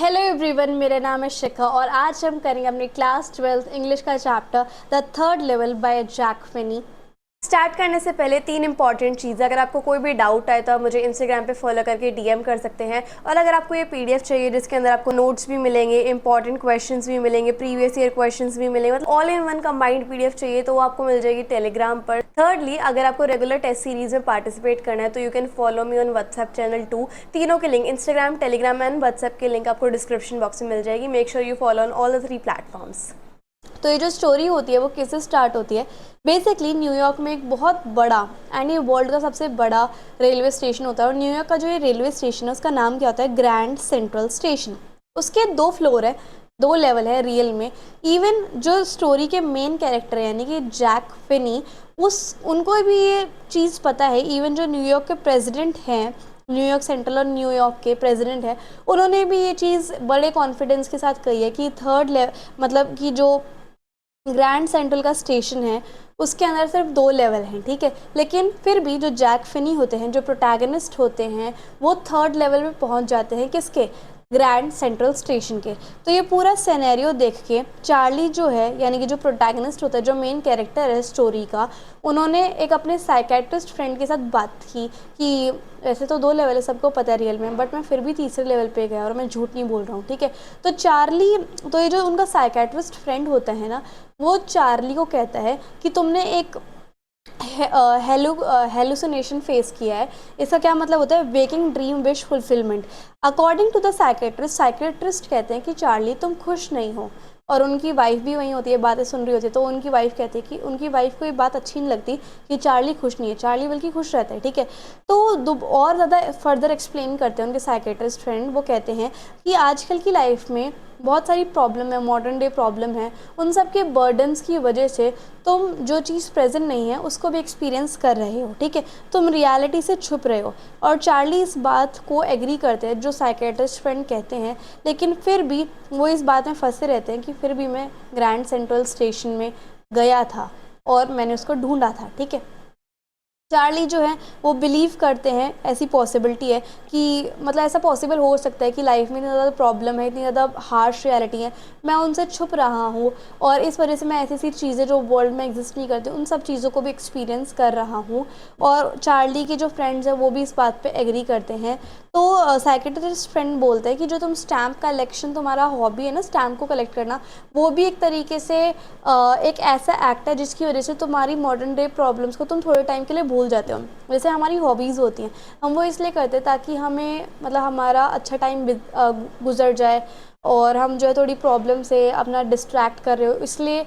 Hello everyone, मेरा नाम है शिखा और आज हम करेंगे अपनी क्लास 12th इंग्लिश का chapter the third level by Jack Finney. Start करने से पहले तीन इंपॉर्टेंट चीज़, अगर आपको कोई भी डाउट आए तो आप मुझे इंस्टाग्राम पे फॉलो करके डीएम कर सकते हैं। और अगर आपको ये पीडीएफ चाहिए जिसके अंदर आपको नोट्स भी मिलेंगे, इंपॉर्टेंट क्वेश्चंस भी मिलेंगे, प्रीवियस ईयर क्वेश्चंस भी मिलेंगे, मतलब all in one combined PDF चाहिए तो वो आपको मिल जाएगी टेलीग्राम पर। थर्डली, अगर आपको रेगुलर टेस्ट सीरीज में पार्टिसिपेट करना है तो you can follow me on WhatsApp channel 2। तीनों के link, Instagram, Telegram and WhatsApp के लिंक आपको डिस्क्रिप्शन बॉक्स में मिल जाएगी। Make sure you follow on all the 3 platforms. तो ये जो स्टोरी होती है वो किससे स्टार्ट होती है? बेसिकली न्यूयॉर्क में एक बहुत बड़ा एंड ये वर्ल्ड का सबसे बड़ा रेलवे स्टेशन होता है और न्यूयॉर्क का जो ये रेलवे स्टेशन है उसका नाम क्या होता है? Grand central station. उसके 2 फ्लोर है, 2 लेवल है रियल में। इवन जो स्टोरी के मेन कैरेक्टर है यानी कि जैक फिनी, उनको भी ये चीज़ पता है। इवन जो न्यूयॉर्क के प्रेसिडेंट हैं, न्यूयॉर्क सेंट्रल और न्यूयॉर्क के प्रेसिडेंट है, उन्होंने भी ये चीज़ बड़े कॉन्फिडेंस के साथ कही है कि थर्ड लेवल मतलब कि जो ग्रैंड सेंट्रल का स्टेशन है उसके अंदर सिर्फ 2 लेवल हैं, ठीक है। लेकिन फिर भी जो जैक फिनी होते हैं, जो प्रोटैगनिस्ट होते हैं, वो थर्ड लेवल में पहुंच जाते हैं। किसके? ग्रैंड सेंट्रल स्टेशन के। तो ये पूरा सिनेरियो देख के चार्ली जो है यानी कि जो प्रोटैगनिस्ट होता है, जो मेन कैरेक्टर है स्टोरी का, उन्होंने एक अपने साइकेट्रिस्ट फ्रेंड के साथ बात की कि वैसे तो 2 लेवल है, सबको पता है रियल में, बट मैं फिर भी तीसरे लेवल पे गया और मैं झूठ नहीं बोल रहा हूँ, ठीक है। तो चार्ली, तो ये जो उनका साइकेट्रिस्ट फ्रेंड होता है ना, वो चार्ली को कहता है कि तुमने एक हेलुसिनेशन फेस किया है। इसका क्या मतलब होता है? Waking dream wish fulfilment. According to the psychiatrist कहते हैं कि चार्ली तुम खुश नहीं हो। और उनकी वाइफ भी वहीं होती है, बातें सुन रही होती है, तो उनकी वाइफ कहती है कि उनकी वाइफ को ये बात अच्छी नहीं लगती कि चार्ली खुश नहीं है, चार्ली बल्कि खुश रहता है, ठीक है। तो और ज़्यादा फर्दर एक्सप्लेन करते हैं उनके साइकेट्रिस्ट फ्रेंड। वो कहते हैं कि आजकल की लाइफ में बहुत सारी प्रॉब्लम है, मॉडर्न डे प्रॉब्लम है, उन सब के बर्डन्स की वजह से तुम जो चीज़ प्रेजेंट नहीं है उसको भी एक्सपीरियंस कर रहे हो, ठीक है। तुम रियलिटी से छुप रहे हो। और चार्ली इस बात को एग्री करते हैं, जो साइकेट्रिस्ट फ्रेंड कहते हैं, लेकिन फिर भी वो इस बात में फंसे रहते हैं कि फिर भी मैं ग्रैंड सेंट्रल स्टेशन में गया था और मैंने उसको ढूंढा था, ठीक है। चार्ली जो है वो बिलीव करते हैं, ऐसी पॉसिबिलिटी है कि मतलब ऐसा पॉसिबल हो सकता है कि लाइफ में इतनी ज़्यादा प्रॉब्लम है, इतनी ज़्यादा हार्श रियलिटी है, मैं उनसे छुप रहा हूँ और इस वजह से मैं ऐसी ऐसी चीज़ें जो वर्ल्ड में एग्जिस्ट नहीं करती उन सब चीज़ों को भी एक्सपीरियंस कर रहा हूँ। और चार्ली के जो फ्रेंड्स हैं वो भी इस बात पे एग्री करते हैं। तो साइकेट्रिस्ट फ्रेंड बोलते हैं कि जो तुम स्टैम्प कलेक्शन, तुम्हारा हॉबी है ना स्टैम्प को कलेक्ट करना, वो भी एक तरीके से एक ऐसा एक्ट है जिसकी वजह से तुम्हारी मॉडर्न डे प्रॉब्लम्स को तुम थोड़े टाइम के लिए भूल जाते हो। वैसे हमारी हॉबीज़ होती हैं, हम वो इसलिए करते हैं ताकि हमें मतलब हमारा अच्छा टाइम गुजर जाए और हम जो है थोड़ी प्रॉब्लम से अपना डिस्ट्रैक्ट कर रहे हो, इसलिए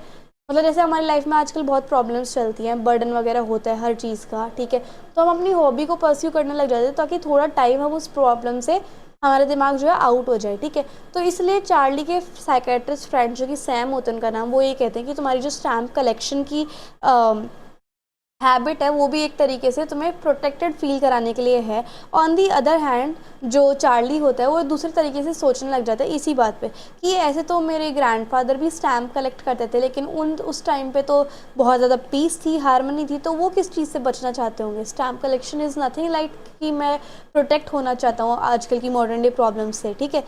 मतलब जैसे हमारी लाइफ में आजकल बहुत प्रॉब्लम्स चलती हैं, बर्डन वगैरह होता है हर चीज़ का, ठीक है। तो हम अपनी हॉबी को परस्यू करने लग जाते हैं ताकि थोड़ा टाइम हम उस प्रॉब्लम से हमारा दिमाग जो है आउट हो जाए, ठीक है। तो इसलिए चार्ली के साइकेट्रिस्ट फ्रेंड जो कि सैम होते हैं उनका नाम, वो ये कहते हैं कि तुम्हारी जो स्टैम्प कलेक्शन की हैबिट है वो भी एक तरीके से तुम्हें प्रोटेक्टेड फील कराने के लिए है। ऑन दी अदर हैंड जो चार्ली होता है वो दूसरे तरीके से सोचने लग जाता है इसी बात पे कि ऐसे तो मेरे ग्रैंडफादर भी स्टैम्प कलेक्ट करते थे, लेकिन उस टाइम पे तो बहुत ज़्यादा पीस थी, हारमोनी थी, तो वो किस चीज़ से बचना चाहते होंगे? Stamp collection is nothing like कि मैं प्रोटेक्ट होना चाहता हूँ आजकल की मॉडर्न डे प्रॉब्लम से, ठीक है।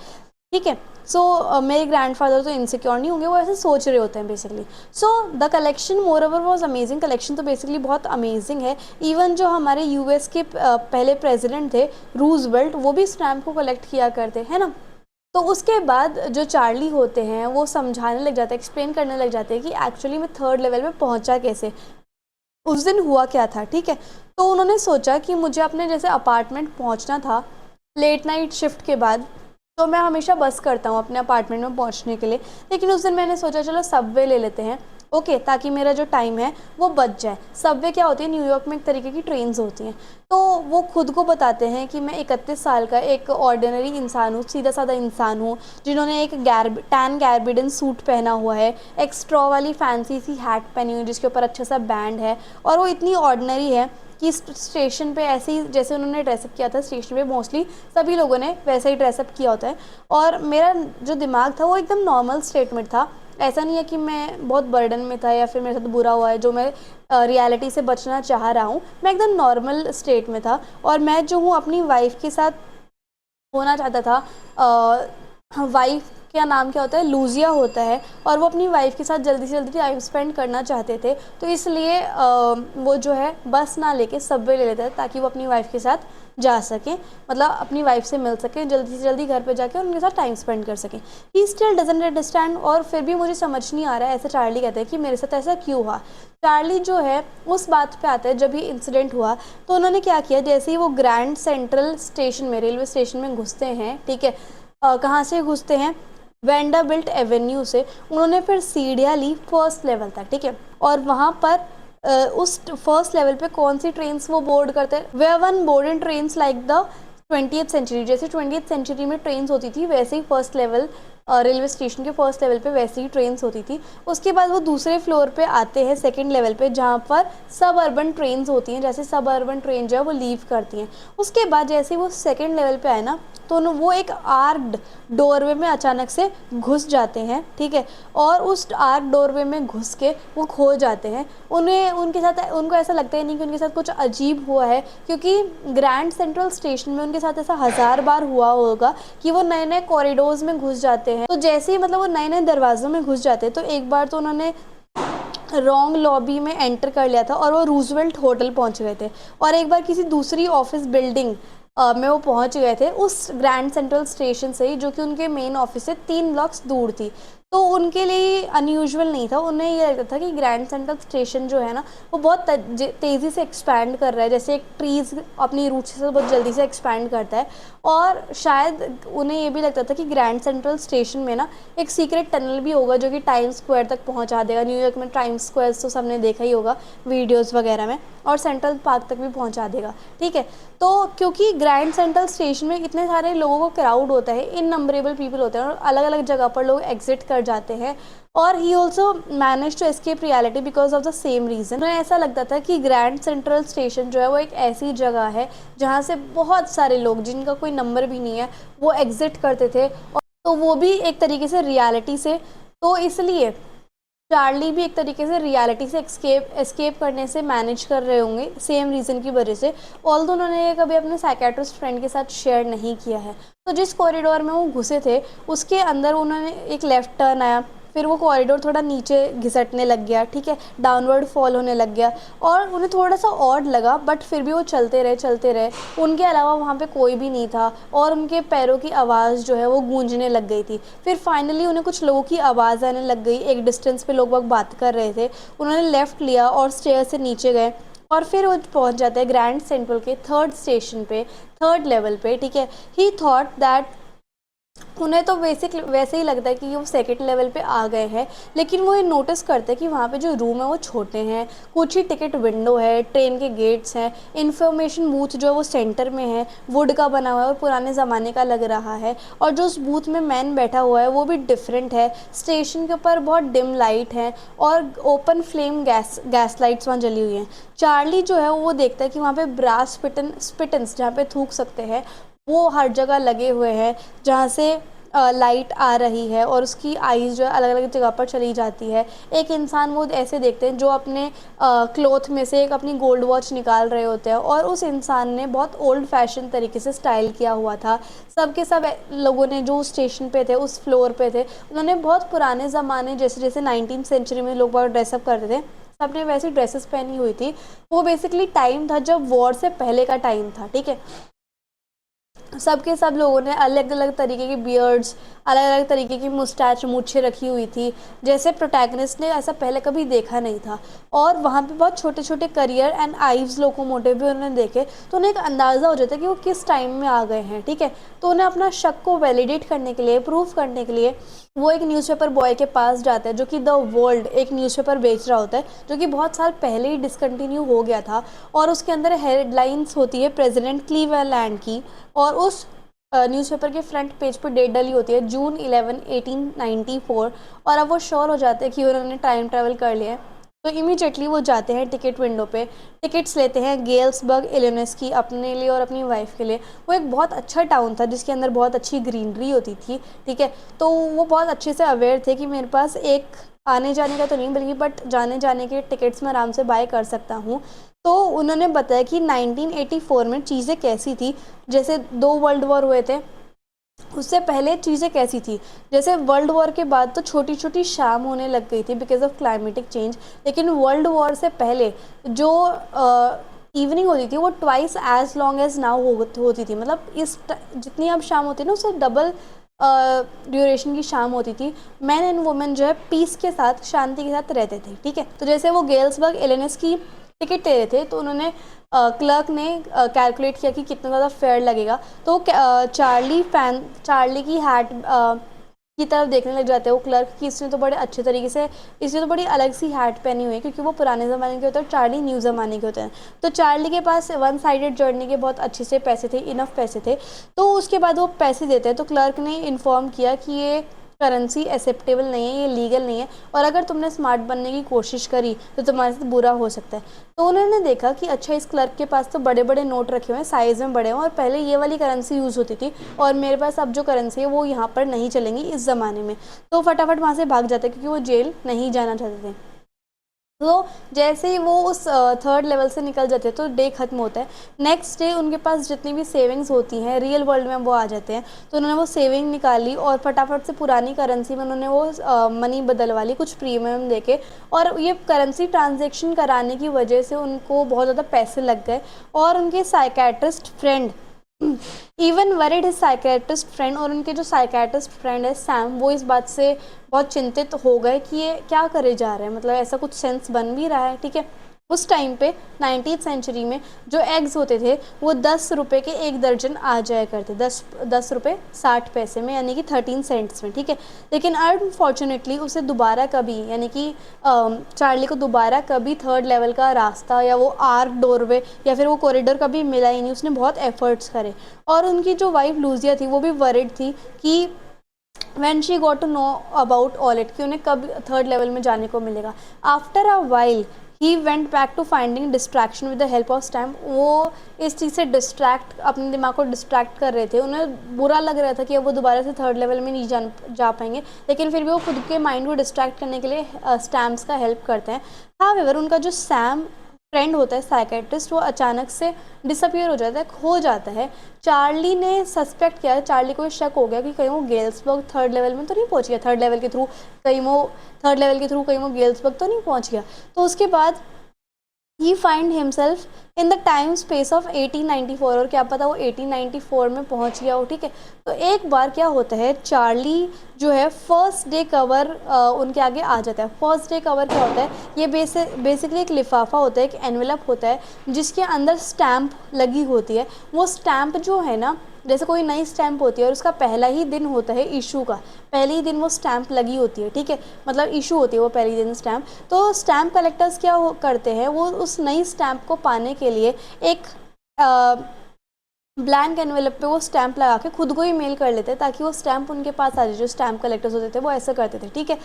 ठीक है। सो मेरे ग्रैंडफादर तो इनसिक्योर नहीं होंगे, वो ऐसे सोच रहे होते हैं basically. So the collection more over was amazing. Collection तो बेसिकली बहुत अमेजिंग है। इवन जो हमारे यूएस के पहले प्रेसिडेंट थे रूजवेल्ट, वो भी स्टैम्प को कलेक्ट किया करते हैं ना। तो उसके बाद जो चार्ली होते हैं वो समझाने लग जाते हैं, एक्सप्लेन करने लग जाते हैं कि एक्चुअली मैं थर्ड लेवल में पहुंचा कैसे, उस दिन हुआ क्या था, ठीक है। तो उन्होंने सोचा कि मुझे अपने जैसे अपार्टमेंट पहुंचना था लेट नाइट शिफ्ट के बाद, तो मैं हमेशा बस करता हूँ अपने अपार्टमेंट में पहुँचने के लिए, लेकिन उस दिन मैंने सोचा चलो सबवे ले लेते हैं, ओके, ताकि मेरा जो टाइम है वो बच जाए। सबवे क्या होती है? न्यूयॉर्क में एक तरीके की ट्रेन्स होती हैं। तो वो खुद को बताते हैं कि मैं 31 साल का एक ऑर्डिनरी इंसान हूँ, सीधा साधा इंसान हूँ, जिन्होंने एक टैन गैरबिडन सूट पहना हुआ है, एक स्ट्रॉ वाली फैंसी सी हैट पहनी हुई जिसके ऊपर अच्छा सा बैंड है, और वो इतनी ऑर्डिनरी है कि स्टेशन पे ऐसे ही जैसे उन्होंने ड्रेसअप किया था, स्टेशन पे मोस्टली सभी लोगों ने वैसे ही ड्रेसअप किया होता है। और मेरा जो दिमाग था वो एकदम नॉर्मल स्टेट में था, ऐसा नहीं है कि मैं बहुत बर्डन में था या फिर मेरे साथ बुरा हुआ है जो मैं रियलिटी से बचना चाह रहा हूँ, मैं एकदम नॉर्मल स्टेट में था। और मैं जो हूँ अपनी वाइफ के साथ होना चाहता था वाइफ का नाम क्या होता है, लूजिया होता है, और वो अपनी वाइफ के साथ जल्दी से जल्दी टाइम स्पेंड करना चाहते थे। तो इसलिए वो जो है बस ना लेके सबवे ले लेते हैं ताकि वो अपनी वाइफ के साथ जा सकें, मतलब अपनी वाइफ से मिल सकें, जल्दी से जल्दी घर पे जाके उनके साथ टाइम स्पेंड कर सकें। ही स्टिल डजंट अंडरस्टैंड, और फिर भी मुझे समझ नहीं आ रहा है, ऐसा चार्ली कहते हैं कि मेरे साथ ऐसा क्यों हुआ। चार्ली जो है उस बात पे आता है जब ये इंसिडेंट हुआ, तो उन्होंने क्या किया, जैसे ही वो ग्रैंड सेंट्रल स्टेशन में, रेलवे स्टेशन में घुसते हैं, ठीक है, कहाँ से घुसते हैं, वेंडाबिल्ट एवेन्यू से, उन्होंने फिर सीढ़ियाँ ली फर्स्ट लेवल तक, ठीक है, और वहाँ पर उस फर्स्ट लेवल पे कौन सी ट्रेन्स वो बोर्ड करते हैं, they want board in trains like the 20th century, जैसे 20th सेंचुरी में ट्रेन्स होती थी वैसे ही फर्स्ट लेवल रेलवे स्टेशन के फर्स्ट लेवल पे वैसे ही ट्रेन्स होती थी। उसके बाद वो दूसरे फ्लोर पे आते हैं सेकंड लेवल पे, जहाँ पर सब अर्बन ट्रेन्स होती हैं, जैसे सब अर्बन ट्रेन जो है वो लीव करती हैं। उसके बाद जैसे वो सेकंड लेवल पे आए ना, तो वो एक आर्क्ड डोरवे में अचानक से घुस जाते हैं, ठीक है, और उस आर्क डोरवे में घुस के वो खो जाते हैं। उन्हें उनके साथ उनको ऐसा लगता ही नहीं कि उनके साथ कुछ अजीब हुआ है, क्योंकि ग्रैंड सेंट्रल स्टेशन में उनके साथ ऐसा 1000 बार हुआ होगा कि वो नए नए कॉरिडोर्स में घुस जाते हैं। तो जैसे ही मतलब वो नए नए दरवाज़ों में घुस जाते हैं, तो एक बार तो उन्होंने रॉन्ग लॉबी में एंटर कर लिया था और वो रूजवेल्ट होटल पहुंच गए थे, और एक बार किसी दूसरी ऑफिस बिल्डिंग में वो पहुंच गए थे उस ग्रैंड सेंट्रल स्टेशन से ही, जो कि उनके मेन ऑफिस से 3 ब्लॉक्स दूर थी। तो उनके लिए अनयूजुअल नहीं था, उन्हें ये लगता था कि ग्रैंड सेंट्रल स्टेशन जो है ना वो बहुत तेज़ी से एक्सपैंड कर रहा है, जैसे एक ट्रीज़ अपनी रूट से बहुत जल्दी से एक्सपैंड करता है। और शायद उन्हें ये भी लगता था कि ग्रैंड सेंट्रल स्टेशन में ना एक सीक्रेट टनल भी होगा जो कि टाइम स्क्वायर तक पहुंचा देगा। न्यूयॉर्क में टाइम स्क्वायर तो सबने देखा ही होगा वीडियोस वगैरह में, और सेंट्रल पार्क तक भी पहुंचा देगा, ठीक है। तो क्योंकि ग्रैंड सेंट्रल स्टेशन में इतने सारे लोगों को क्राउड होता है, इननंबरेबल पीपल होते हैं, और अलग अलग जगह पर लोग एग्जिट कर जाते हैं, और he also manage to escape reality because of the same reason. उन्हें ऐसा लगता था कि ग्रैंड सेंट्रल स्टेशन जो है वो एक ऐसी जगह है जहाँ से बहुत सारे लोग, जिनका कोई नंबर भी नहीं है, वो एग्जिट करते थे, और तो वो भी एक तरीके से रियलिटी से। तो इसलिए चार्ली भी एक तरीके से रियलिटी से एस्केप करने से मैनेज कर रहे होंगे, सेम रीज़न की वजह से। ऑल्दो उन्होंने कभी अपने साइकेट्रिस्ट फ्रेंड के साथ शेयर नहीं किया है। तो जिस कॉरिडोर में वो घुसे थे उसके अंदर उन्होंने एक लेफ़्ट टर्न आया, फिर वो कॉरिडोर थोड़ा नीचे घिसटने लग गया, ठीक है, डाउनवर्ड फॉल होने लग गया, और उन्हें थोड़ा सा ऑड लगा, बट फिर भी वो चलते रहे चलते रहे। उनके अलावा वहाँ पे कोई भी नहीं था, और उनके पैरों की आवाज़ जो है वो गूंजने लग गई थी। फिर फाइनली उन्हें कुछ लोगों की आवाज़ आने लग गई, एक डिस्टेंस पे लोग बात कर रहे थे। उन्होंने लेफ़्ट लिया और स्टेयर से नीचे गए, और फिर वो पहुँच जाते हैं ग्रैंड सेंट्रल के थर्ड स्टेशन पे, थर्ड लेवल पे, ठीक है। ही थॉट दैट, उन्हें तो वैसे ही लगता है कि वो सेकंड लेवल पे आ गए हैं, लेकिन वो ये नोटिस करते हैं कि वहाँ पे जो रूम है वो छोटे हैं, कुछ ही टिकट विंडो है, ट्रेन के गेट्स हैं, इन्फॉर्मेशन बूथ जो है वो सेंटर में है, वुड का बना हुआ है और पुराने ज़माने का लग रहा है, और जो उस बूथ में मैन बैठा हुआ है वो भी डिफरेंट है। स्टेशन के ऊपर बहुत डिम लाइट है, और ओपन फ्लेम गैस लाइट्स वहाँ जली हुई हैं। चार्ली जो है वो देखता है कि वहाँ पे ब्रास स्पिटन्स जहाँ पे थूक सकते हैं वो हर जगह लगे हुए हैं, जहाँ से लाइट आ रही है, और उसकी आईज़ जो है अलग अलग जगह पर चली जाती है। एक इंसान वो ऐसे देखते हैं जो अपने क्लॉथ में से एक अपनी गोल्ड वॉच निकाल रहे होते हैं, और उस इंसान ने बहुत ओल्ड फैशन तरीके से स्टाइल किया हुआ था। सब के सब लोगों ने जो स्टेशन पे थे, उस फ्लोर पे थे, उन्होंने बहुत पुराने ज़माने, जैसे जैसे 19th सेंचुरी में लोग बहुत ड्रेसअप करते थे, सबने वैसी ड्रेसेस पहनी हुई थी। वो बेसिकली टाइम था जब वॉर से पहले का टाइम था, ठीक है। सब के सब लोगों ने अलग अलग तरीके की बियर्ड्स, अलग अलग तरीके की मुस्टैच मूछें रखी हुई थी, जैसे प्रोटैगनिस्ट ने ऐसा पहले कभी देखा नहीं था। और वहाँ पे बहुत छोटे छोटे करियर एंड आइव्स लोकोमोटिव भी उन्होंने देखे, तो उन्हें एक अंदाज़ा हो जाता है कि वो किस टाइम में आ गए हैं, ठीक है। तो उन्हें अपना शक को वैलिडेट करने के लिए, प्रूफ करने के लिए, वो एक न्यूज़पेपर बॉय के पास जाता है, जो कि द वर्ल्ड एक न्यूज़पेपर बेच रहा होता है, जो कि बहुत साल पहले ही डिसकंटिन्यू हो गया था, और उसके अंदर हेडलाइंस होती है प्रेसिडेंट क्लीवेलैंड की, और उस न्यूज़पेपर के फ्रंट पेज पर डेट डली होती है जून 11 1894। और अब वो श्योर हो जाते हैं कि उन्होंने टाइम ट्रैवल कर लिया है, तो इमीडिएटली वो जाते हैं टिकट विंडो पे, टिकट्स लेते हैं गेल्सबर्ग इलिनॉइस की, अपने लिए और अपनी वाइफ के लिए। वो एक बहुत अच्छा टाउन था जिसके अंदर बहुत अच्छी ग्रीनरी होती थी, ठीक है। तो वो बहुत अच्छे से अवेयर थे कि मेरे पास एक आने जाने का तो नहीं, बल्कि बट जाने जाने के टिकट्स मैं आराम से बाय कर सकता हूँ। तो उन्होंने बताया कि 1984 में चीज़ें कैसी थी, जैसे 2 वर्ल्ड वॉर हुए थे, उससे पहले चीज़ें कैसी थी, जैसे वर्ल्ड वॉर के बाद तो छोटी छोटी शाम होने लग गई थी बिकॉज ऑफ क्लाइमेटिक चेंज, लेकिन वर्ल्ड वॉर से पहले जो इवनिंग होती थी वो twice as long as now होती थी। मतलब जितनी अब शाम होती है ना उससे डबल ड्यूरेशन की शाम होती थी। मैन एंड वुमेन जो है पीस के साथ, शांति के साथ रहते थे, ठीक है। तो जैसे वो गेल्सबर्ग एलियनेस की टिकट ले रहे थे तो उन्होंने क्लर्क ने कैलकुलेट किया कि कितना ज़्यादा फेयर लगेगा, तो चार्ली की हैट की तरफ देखने लग जाते हैं वो क्लर्क की, इसने तो बड़े अच्छे तरीके से, इसने तो बड़ी अलग सी हैट पहनी हुई है क्योंकि वो पुराने ज़माने के होते हैं, चार्ली न्यू ज़माने के होते हैं। तो चार्ली के पास वन साइडेड जर्नी के बहुत अच्छे से पैसे थे, इनफ पैसे थे, तो उसके बाद वो पैसे देते हैं। तो क्लर्क ने इन्फॉर्म किया कि ये करेंसी एक्सेप्टेबल नहीं है, ये लीगल नहीं है, और अगर तुमने स्मार्ट बनने की कोशिश करी तो तुम्हारे साथ बुरा हो सकता है। तो उन्होंने देखा कि अच्छा इस क्लर्क के पास तो बड़े बड़े नोट रखे हुए हैं, साइज़ में बड़े हैं, और पहले ये वाली करेंसी यूज़ होती थी और मेरे पास अब जो करेंसी है वो यहाँ पर नहीं चलेंगी इस ज़माने में। तो फटाफट वहाँ से भाग जाते क्योंकि वो जेल नहीं जाना चाहते थे। तो जैसे ही वो उस थर्ड लेवल से निकल जाते हैं तो डे ख़त्म होता है। नेक्स्ट डे उनके पास जितनी भी सेविंग्स होती हैं रियल वर्ल्ड में वो आ जाते हैं, तो उन्होंने वो सेविंग निकाली और फटाफट से पुरानी करेंसी में उन्होंने वो मनी बदलवा ली कुछ प्रीमियम देके, और ये करेंसी ट्रांजेक्शन कराने की वजह से उनको बहुत ज़्यादा पैसे लग गए। और उनके psychiatrist friend even worried his psychiatrist friend, और उनके जो साइकेट्रिस्ट फ्रेंड है सैम, वो इस बात से बहुत चिंतित हो गए कि ये क्या करे जा रहे हैं, मतलब ऐसा कुछ सेंस बन भी रहा है, ठीक है। उस टाइम पे 19th सेंचुरी में जो एग्स होते थे वो 10 रुपये के एक दर्जन आ जाया करते, 10 रुपये 60 पैसे में, यानी कि 13 सेंट्स में, ठीक है। लेकिन अनफॉर्चुनेटली उसे दोबारा कभी, यानी कि चार्ली को दोबारा कभी थर्ड लेवल का रास्ता या वो आर्क डोरवे या फिर वो कॉरिडोर कभी मिला ही नहीं। उसने बहुत एफर्ट्स करे, और उनकी जो वाइफ लूजिया थी वो भी वरिड थी कि when she got to know about all it कि उन्हें कब थर्ड लेवल में जाने को मिलेगा। After a while he went back to finding distraction with the help of stamp. वो इस चीज़ से डिस्ट्रैक्ट, अपने दिमाग को डिस्ट्रैक्ट कर रहे थे, उन्हें बुरा लग रहा था कि अब वो दोबारा से थर्ड लेवल में नहीं जा पाएंगे, लेकिन फिर भी वो खुद के माइंड को डिस्ट्रैक्ट करने के लिए स्टैम्प्स का हेल्प करते हैं। हाउएवर उनका जो सैम फ्रेंड होता है साइकेट्रिस्ट, वो अचानक से डिसअपियर हो जाता है, खो जाता है। चार्ली ने सस्पेक्ट किया, चार्ली को शक हो गया कि कहीं वो गेल्सबर्ग थर्ड लेवल में तो नहीं पहुंच गया, थर्ड लेवल के थ्रू कहीं वो गेल्सबर्ग तो नहीं पहुंच गया। तो उसके बाद ही find himself in the time space of 1894, और क्या पता वो 1894 में पहुंच गया हो, ठीक है। तो एक बार क्या होता है, चार्ली जो है फर्स्ट डे कवर उनके आगे आ जाता है। फर्स्ट डे कवर क्या होता है, ये बेसिकली एक लिफाफा होता है, एक एनवेलप होता है जिसके अंदर स्टैम्प लगी होती है। वो स्टैम्प जो है ना, जैसे कोई नई स्टैम्प होती है और उसका पहला ही दिन होता है इशू का, पहले ही दिन वो स्टैम्प लगी होती है, ठीक है, मतलब इशू होती है वो पहले ही दिन स्टैम्प। तो स्टैम्प कलेक्टर्स क्या करते हैं, वो उस नई स्टैम्प को पाने के लिए एक ब्लैंक एनवेलप पे वो स्टैम्प लगा के खुद को ही मेल कर लेते हैं ताकि वो स्टैम्प उनके पास आ जाए। जो स्टैम्प कलेक्टर्स होते थे वो ऐसा करते थे, ठीक है।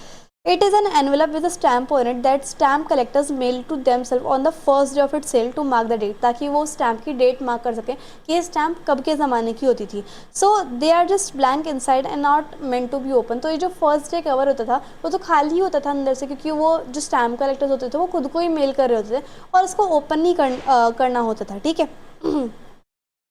It is an envelope with a stamp on it that stamp collectors mail to themselves on the first day of it sale to mark the date, ताकि वो स्टैम्प की डेट मार्क कर सकें कि ये स्टैम्प कब के ज़माने की होती थी। So they are just blank inside and not meant to be open. तो ये जो फर्स्ट डे कवर होता था वो तो खाली ही होता था अंदर से, क्योंकि वो जो स्टैम्प कलेक्टर्स होते थे वो खुद को ही मेल कर रहे होते थे और उसको ओपन नहीं करना होता था, ठीक है।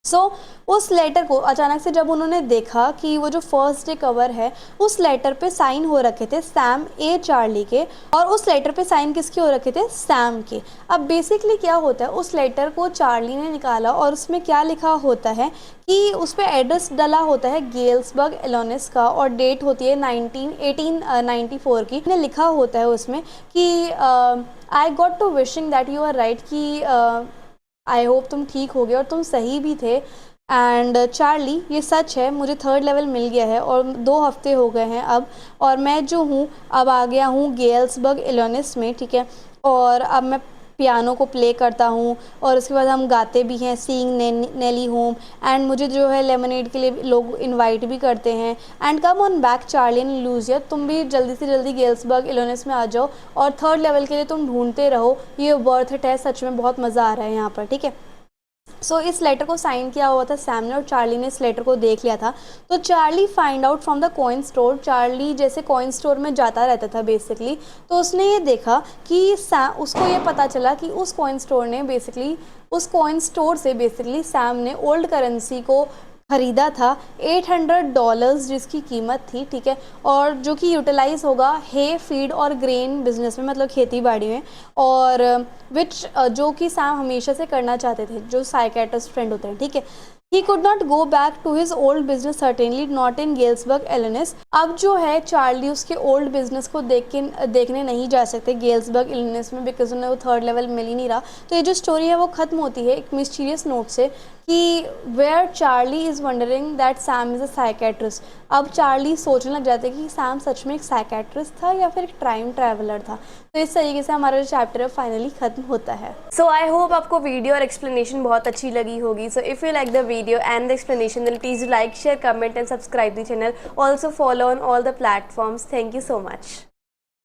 सो उस लेटर को अचानक से जब उन्होंने देखा कि वो जो फर्स्ट डे कवर है उस लेटर पे साइन हो रखे थे सैम ए चार्ली के, और उस लेटर पे साइन किसके हो रखे थे, सैम के। अब बेसिकली क्या होता है, उस लेटर को चार्ली ने निकाला और उसमें क्या लिखा होता है कि उस पर एड्रेस डला होता है गेल्सबर्ग एलियनेस का, और डेट होती है 1894 की। ने लिखा होता है उसमें कि I got to wishing that you are right, कि आई होप तुम ठीक हो गए और तुम सही भी थे। एंड चार्ली ये सच है, मुझे थर्ड लेवल मिल गया है और 2 हफ्ते हो गए हैं अब, और मैं जो हूँ अब आ गया हूँ गेल्सबर्ग एलियनेस में, ठीक है। और अब मैं पियानो को प्ले करता हूँ और उसके बाद हम गाते भी हैं, सीइंग नेली होम, एंड मुझे जो है लेमनेड के लिए लोग इनवाइट भी करते हैं। And come on back Charlie and Lucia, तुम भी जल्दी से जल्दी गेल्सबर्ग एलियनेस में आ जाओ और थर्ड लेवल के लिए तुम ढूंढते रहो, ये वर्थ इट है, सच में बहुत मज़ा आ रहा है यहाँ पर, ठीक है। सो इस लेटर को साइन किया हुआ था सैम ने, और चार्ली ने इस लेटर को देख लिया था। तो Charlie find out from the coin store, Charlie जैसे कॉइन स्टोर में जाता रहता था बेसिकली, तो उसने ये देखा कि उसको ये पता चला कि उस कॉइन स्टोर से बेसिकली सैम ने ओल्ड करेंसी को ख़रीदा था $800 जिसकी कीमत थी, ठीक है, और जो कि यूटिलाइज़ होगा हे फीड और ग्रेन बिजनेस में, मतलब खेती बाड़ी में, और विच जो कि सैम हमेशा से करना चाहते थे, जो साइकेट्रिस्ट फ्रेंड होते हैं, ठीक है। He could not go back to his old business, certainly not in Galesburg Illinois. अब जो है चार्ली उसके ओल्ड बिजनेस को देखने नहीं जा सकते गेल्सबर्ग इलिनॉइस में, बिकॉज उन्हें वो थर्ड लेवल मिल ही नहीं रहा। तो ये जो स्टोरी है वो ख़त्म होती है एक मिस्टीरियस नोट से कि where Charlie is wondering that Sam is a psychiatrist. अब चार्ली सोचने लग जाते हैं कि सैम सच में एक साइकेट्रिस्ट था या फिर एक टाइम ट्रैवलर था। तो इस तरीके से हमारा जो चैप्टर है फाइनली ख़त्म होता है। सो आई होप आपको वीडियो और एक्सप्लेनेशन बहुत अच्छी लगी होगी। So if you like the video and the explanation then please like, share, comment and subscribe the channel. Also follow on all the platforms. Thank you so much.